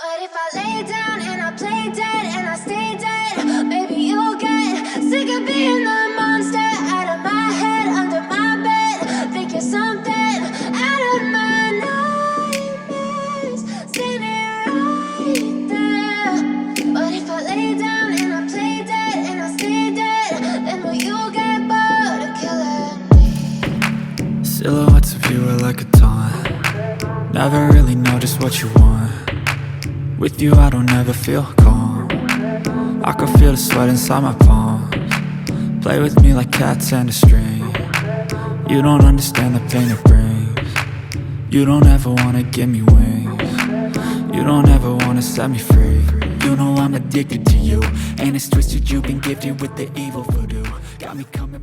But if I lay down and I play dead and I stay dead, maybe you'll get sick of being the monster out of my head, under my bed. Think you're something out of my nightmares, standing right there. But if I lay down and I play dead and I stay dead, then will you get bored of killing me? Silhouettes of you are like a taunt. Never really know just what you want. With you I don't ever feel calm. I can feel the sweat inside my palms. Play with me like cats and a string. You don't understand the pain it brings. You don't ever wanna give me wings. You don't ever wanna set me free. You know I'm addicted to you, and it's twisted, you've been gifted with the evil voodoo. Got me coming